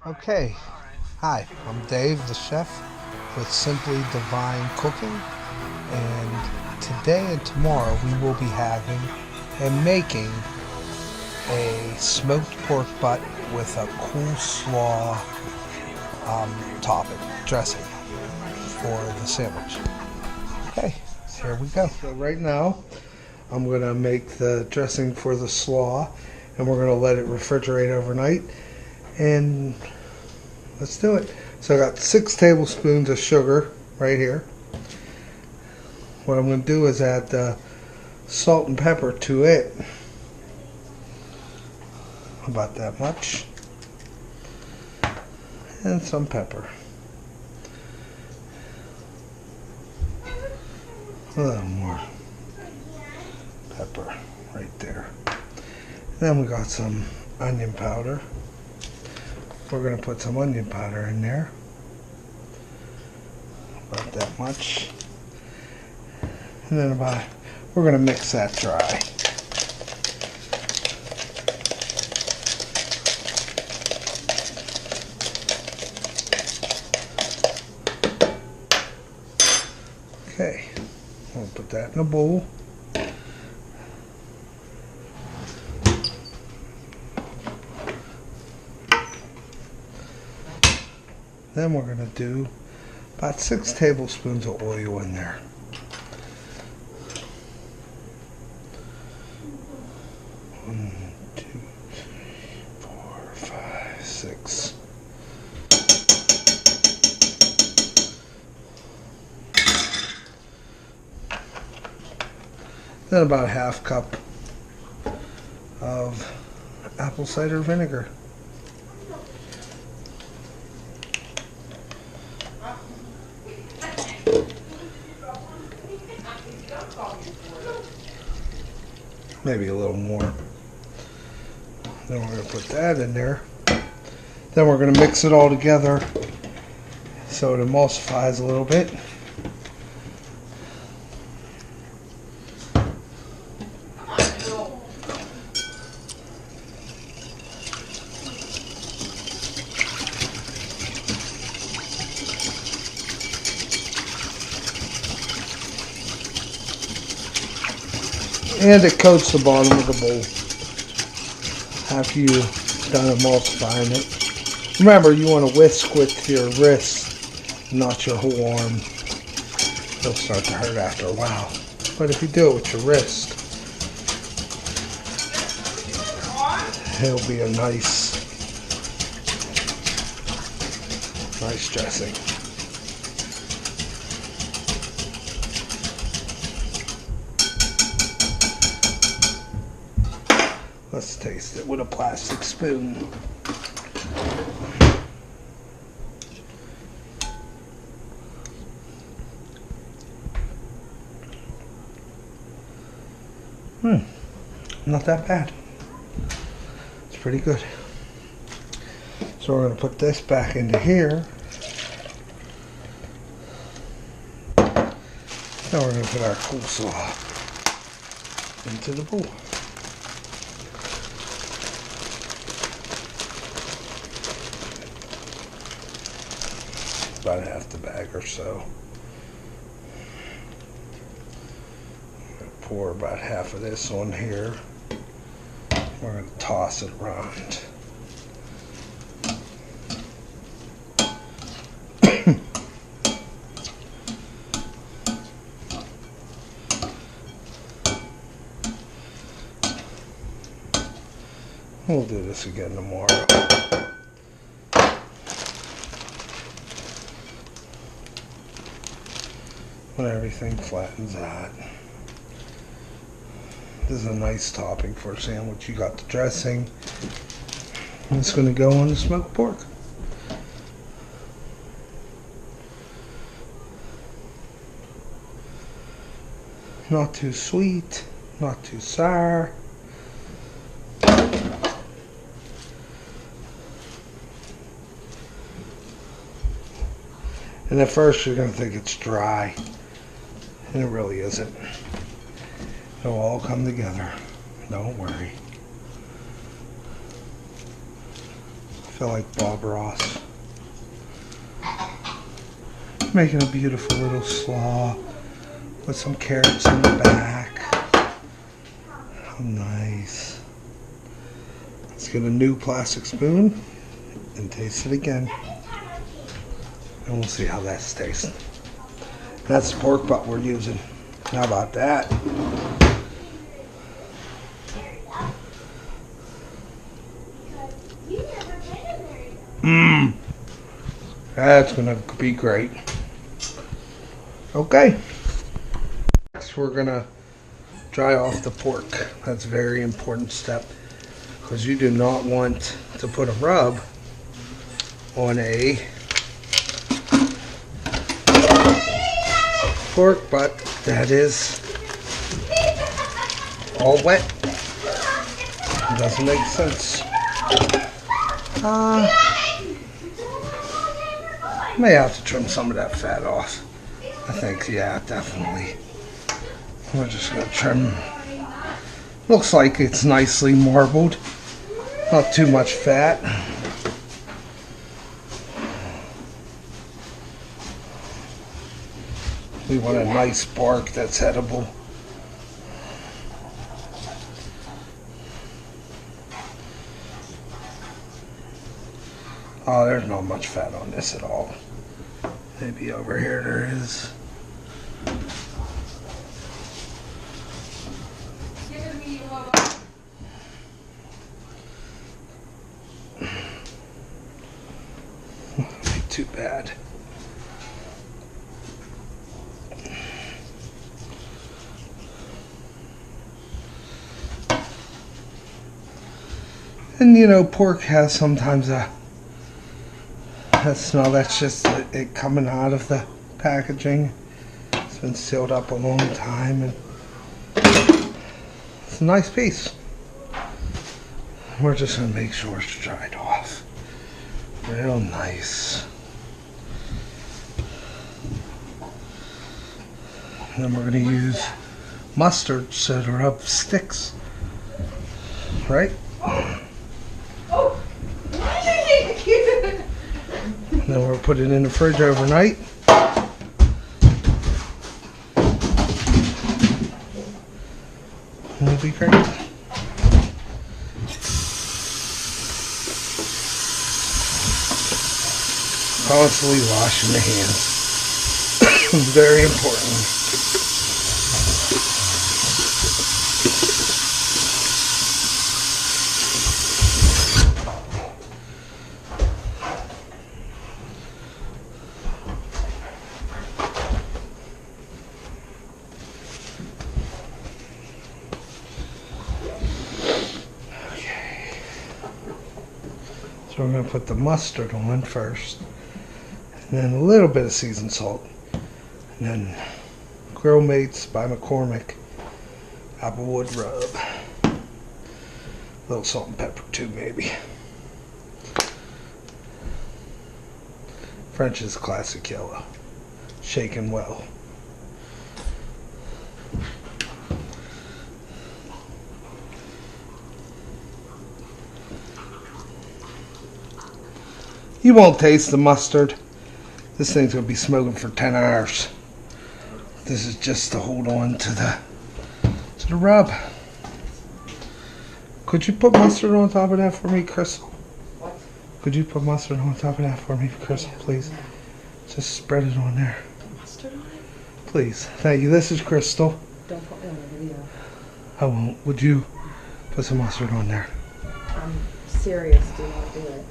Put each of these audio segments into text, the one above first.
Okay, hi, I'm Dave, the chef with Simply Devine Cooking, and today and tomorrow we will be having and making a smoked pork butt with a cool slaw topping, dressing for the sandwich. Okay, here we go. So right now I'm going to make the dressing for the slaw and we're going to let it refrigerate overnight and let's do it. So I got 6 tablespoons of sugar right here. What I'm going to do is add the salt and pepper to it. About that much. And some pepper. A little more pepper right there. Then we got some onion powder. We're going to put some onion powder in there. About that much. And then we're going to mix that dry. Okay, we'll put that in a bowl. Then we're going to do about 6 tablespoons of oil in there. One, two, three, 4, 5, 6. Then about a half cup of apple cider vinegar. Maybe a little more. Then we're going to put that in there. Then we're going to mix it all together so it emulsifies a little bit. And it coats the bottom of the bowl after you've done emulsifying it. Remember, you want to whisk with your wrist, not your whole arm. It'll start to hurt after a while. But if you do it with your wrist, it'll be a nice dressing. Let's taste it with a plastic spoon. Not that bad. It's pretty good. So we're going to put this back into here. Now we're going to put our coleslaw into the bowl. About half the bag or so. I'm going to pour about half of this on here. We're going to toss it around. We'll do this again tomorrow. When everything flattens out. This is a nice topping for a sandwich. You got the dressing. It's going to go on the smoked pork. Not too sweet, not too sour. And at first you're going to think it's dry. And it really isn't. It'll all come together. Don't worry. feel like Bob Ross. Making a beautiful little slaw with some carrots in the back. How nice. Let's get a new plastic spoon and taste it again. And we'll see how that tastes. That's the pork butt we're using. How about that? Mmm. That's gonna be great. Okay. Next we're gonna dry off the pork. That's a very important step because you do not want to put a rub on a pork butt that is all wet. It doesn't make sense. May have to trim some of that fat off. I think, yeah, definitely. We're just gonna trim. Looks like it's nicely marbled. Not too much fat. We want a nice bark that's edible. Oh, there's not much fat on this at all. Maybe over here there is. Not too bad. And you know, pork has sometimes a smell. That's just it coming out of the packaging. It's been sealed up a long time, and it's a nice piece. We're just gonna make sure it's dried off real nice. And then we're gonna use mustard so to rub sticks, right? Then we'll put it in the fridge overnight. It'll be great. Constantly washing the hands. Very important. So we're going to put the mustard on first, and then a little bit of seasoned salt, and then Grill Mates by McCormick Applewood rub. A little salt and pepper too, maybe. French's Classic Yellow, shaken well. You won't taste the mustard. This thing's gonna be smoking for 10 hours. This is just to hold on to the rub. Could you put mustard on top of that for me, Crystal? What? Could you put mustard on top of that for me, Crystal, please? Just spread it on there. Mustard on it? Please. Thank you. This is Crystal. Don't put me on the video. I won't. Would you put some mustard on there? I'm serious. Do not do it.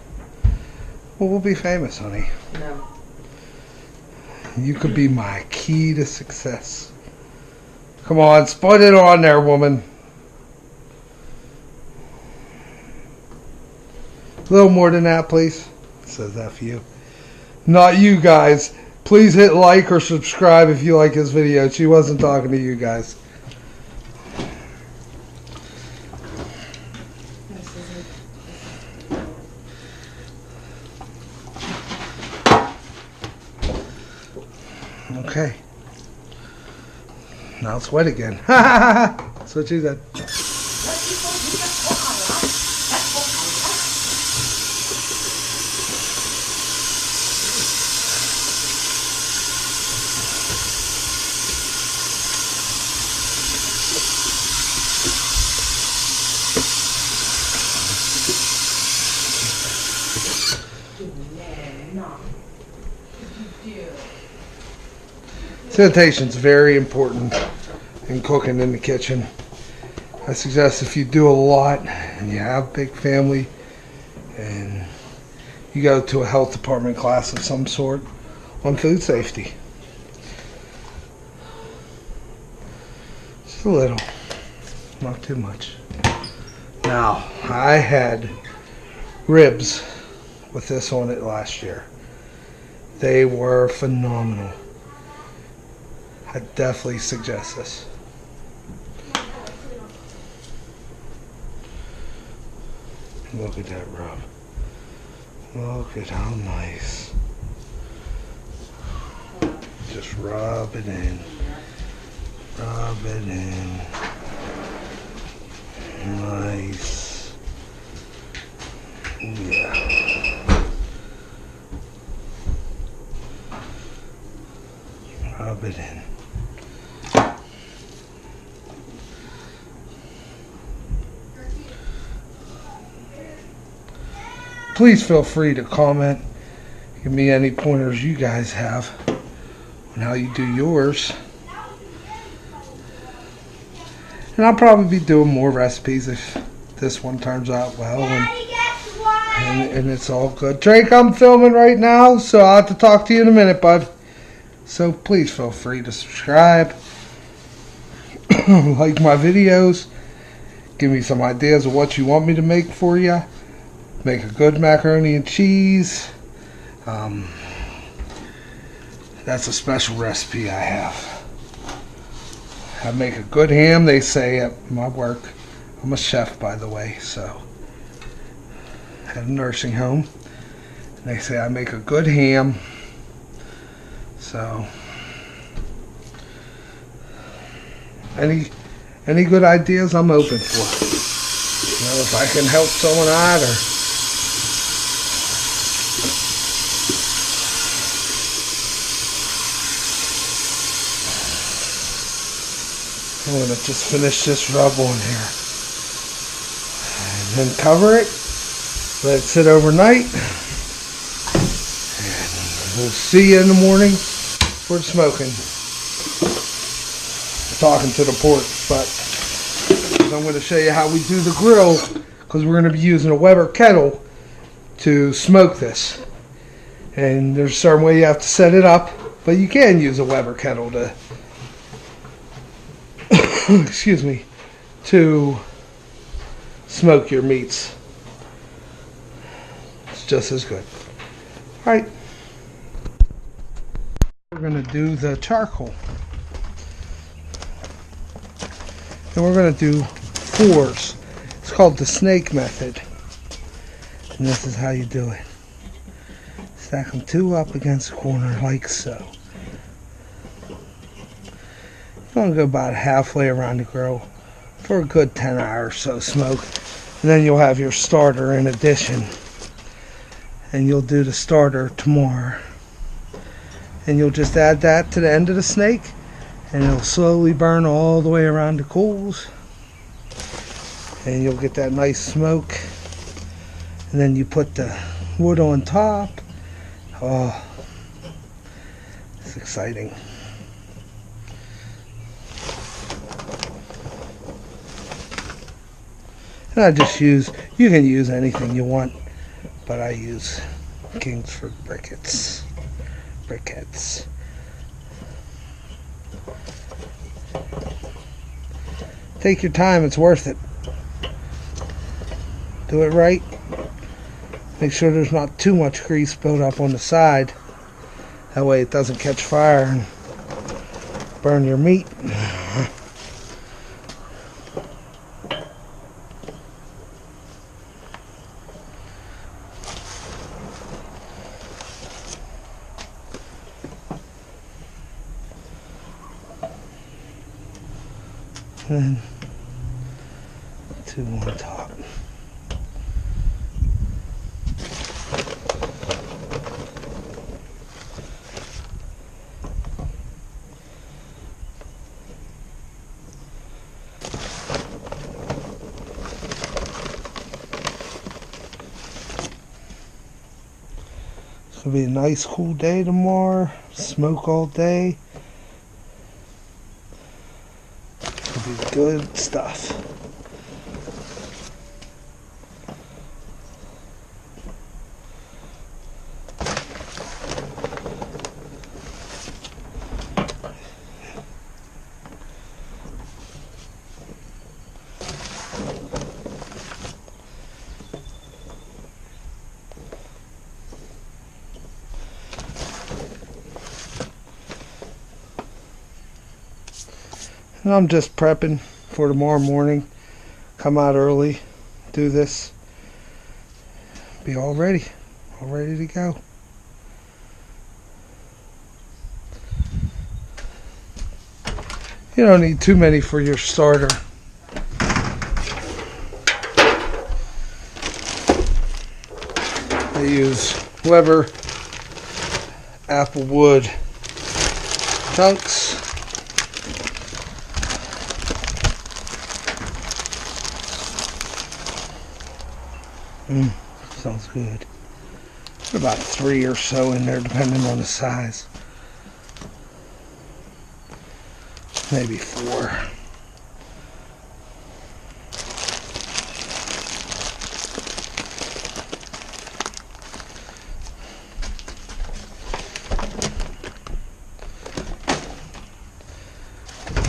Well, we'll be famous, honey. No. You could be my key to success. Come on, put it on there, woman. A little more than that, please. It says that for you. Not you guys. Please hit like or subscribe if you like this video. She wasn't talking to you guys. Okay. Now it's wet again. That's what she said. Okay. 1 minute. Sanitation is very important in cooking in the kitchen. I suggest if you do a lot and you have a big family and you go to a health department class of some sort on food safety. Just a little, not too much. Now, I had ribs with this on it last year. They were phenomenal. I definitely suggest this. Look at that rub. Look at how nice. Just rub it in. Rub it in. Nice. Yeah. Rub it in. Please feel free to comment. Give me any pointers you guys have on how you do yours. And I'll probably be doing more recipes if this one turns out well and it's all good. Drake, I'm filming right now, so I'll have to talk to you in a minute, bud. So please feel free to subscribe, like my videos, give me some ideas of what you want me to make for you. Make a good macaroni and cheese. That's a special recipe I have. I make a good ham, they say at my work. I'm a chef, by the way, so at a nursing home. And they say I make a good ham. So any good ideas I'm open for. You know, if I can help someone out or I'm going to just finish this rub on here. And then cover it. Let it sit overnight. And we'll see you in the morning for the smoking. Talking to the pork, but I'm going to show you how we do the grill because we're going to be using a Weber kettle to smoke this. And there's a certain way you have to set it up, but you can use a Weber kettle to excuse me, to smoke your meats. It's just as good. Alright. We're going to do the charcoal. And we're going to do 4s. It's called the snake method. And this is how you do it. Stack them 2 up against the corner like so. I'm going to go about halfway around the grill for a good 10 hours or so smoke. And then you'll have your starter in addition. And you'll do the starter tomorrow. And you'll just add that to the end of the snake. And it'll slowly burn all the way around the coals. And you'll get that nice smoke. And then you put the wood on top. Oh, it's exciting. And I just use, you can use anything you want, but I use Kingsford briquettes. Take your time, it's worth it. Do it right. Make sure there's not too much grease built up on the side. That way it doesn't catch fire and burn your meat. And 2 on top. It'll be a nice cool day tomorrow. Smoke all day. It'll be good stuff. And I'm just prepping for tomorrow morning. Come out early, do this, be all ready to go. You don't need too many for your starter. I use Weber applewood chunks. Sounds good. About 3 or so in there, depending on the size. Maybe 4.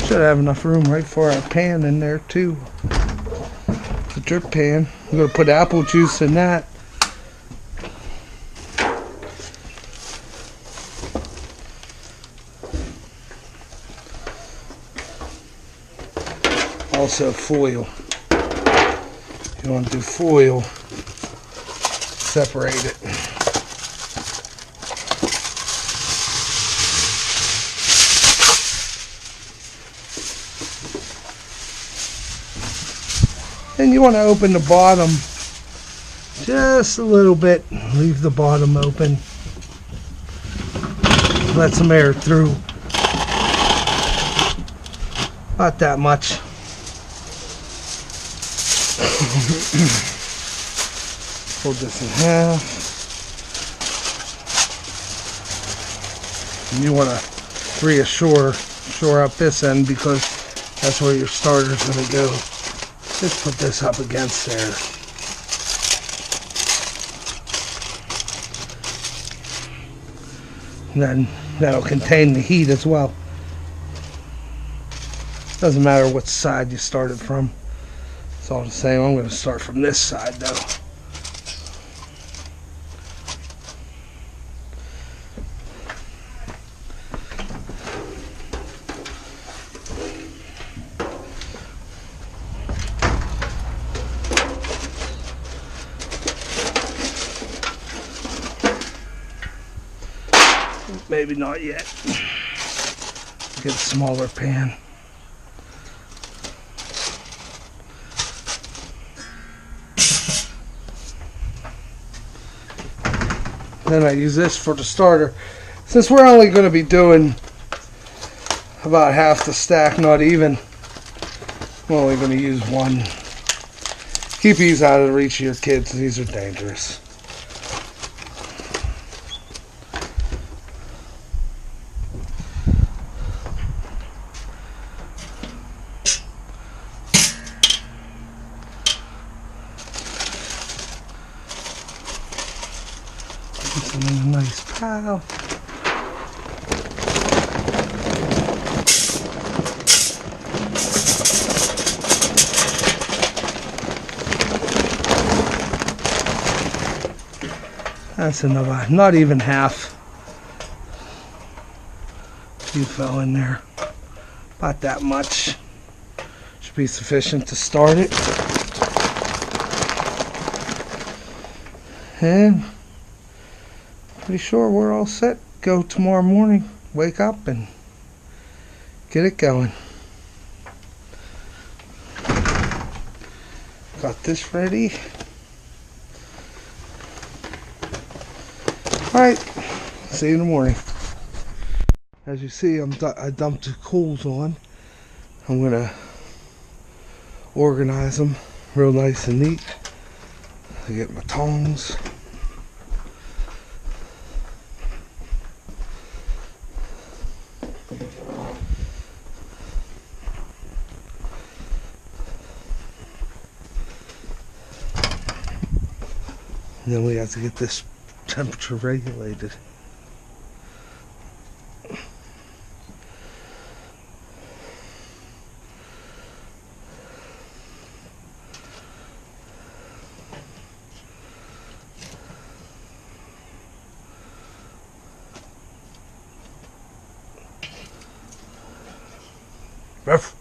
Should have enough room right for our pan in there too. The drip pan. I'm going to put apple juice in that. Also foil. You want to do foil, separate it. And you want to open the bottom just a little bit. Leave the bottom open. Let some air through. Not that much. Fold this in half. And you want to shore up this end because that's where your starter's going to go. Just put this up against there. And then that'll contain the heat as well. Doesn't matter which side you started from. It's all the same. I'm going to start from this side though. Maybe not yet. Get a smaller pan. Then I use this for the starter. Since we're only going to be doing about half the stack, not even, I'm only going to use one. Keep these out of the reach of your kids. These are dangerous. Put them in a nice pile. That's enough, not even half. You fell in there. About that much. Should be sufficient to start it. And pretty sure we're all set. Go tomorrow morning, wake up and get it going. Got this ready. Alright, see you in the morning. As you see, I dumped the coals on. I'm going to organize them real nice and neat. I get my tongs. And then we have to get this temperature regulated. Ruff.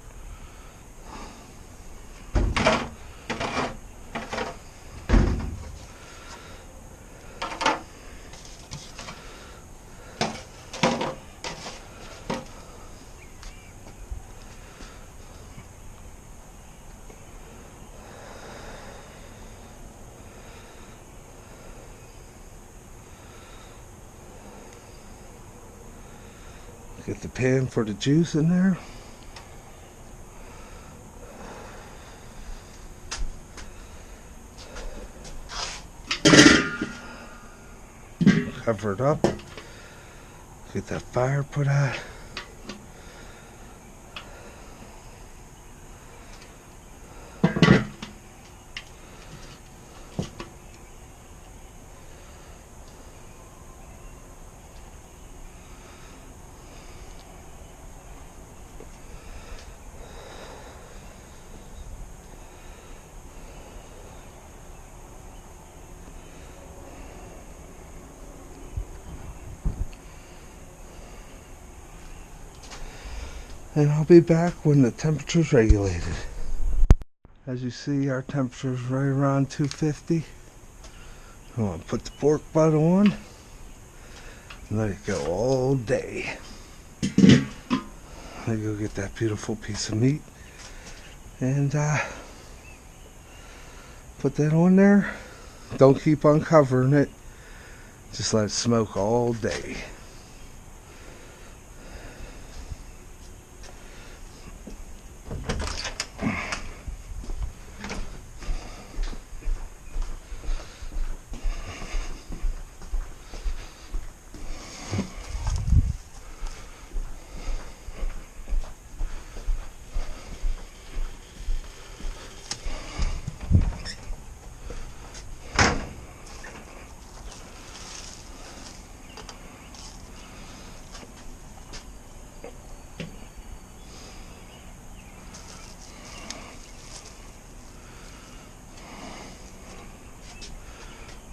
Get the pan for the juice in there. Cover it up. Get that fire put out. And I'll be back when the temperature's regulated. As you see, our temperature is right around 250. I'm going to put the pork butt on and let it go all day. Let me go get that beautiful piece of meat and put that on there. Don't keep uncovering it. Just let it smoke all day.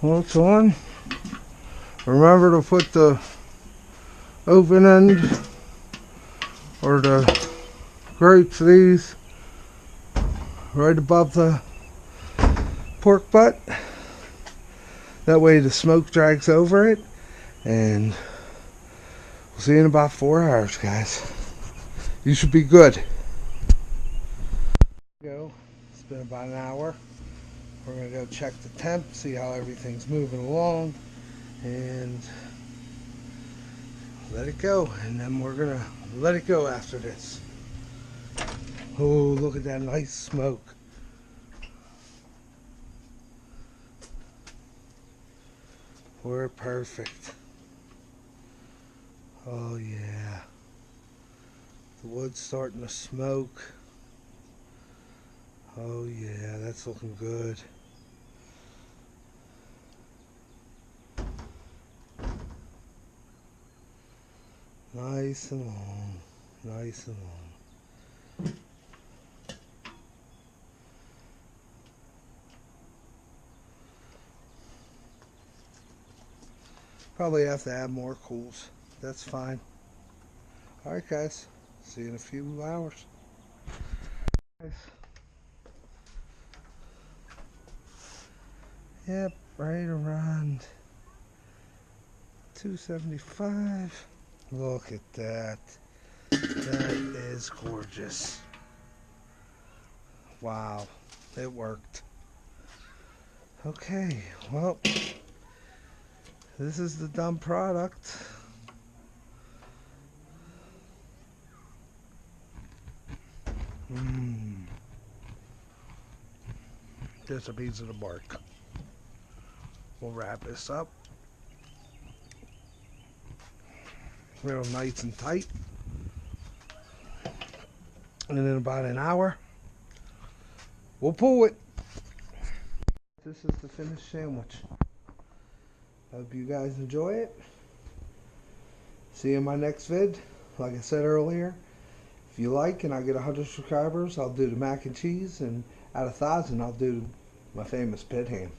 Well, it's on. Remember to put the oven end or the grapes, these right above the pork butt. That way the smoke drags over it, and we'll see you in about 4 hours, guys. You should be good. Go. It's been about an hour. We're going to go check the temp, see how everything's moving along, and let it go. And then we're going to let it go after this. Oh, look at that nice smoke. We're perfect. Oh yeah. The wood's starting to smoke. Oh yeah, that's looking good. Nice and long. Nice and long. Probably have to add more coals. That's fine. Alright guys, see you in a few hours. Guys. Yep, right around 275. Look at that. That is gorgeous. Wow, it worked. Okay, well, this is the done product. Just a piece of the bark. We'll wrap this up real nice and tight, and in about an hour we'll pull it. This is the finished sandwich. Hope you guys enjoy it. See you in my next vid. Like I said earlier, if you like and I get 100 subscribers, I'll do the mac and cheese, and at 1,000 I'll do my famous pit ham.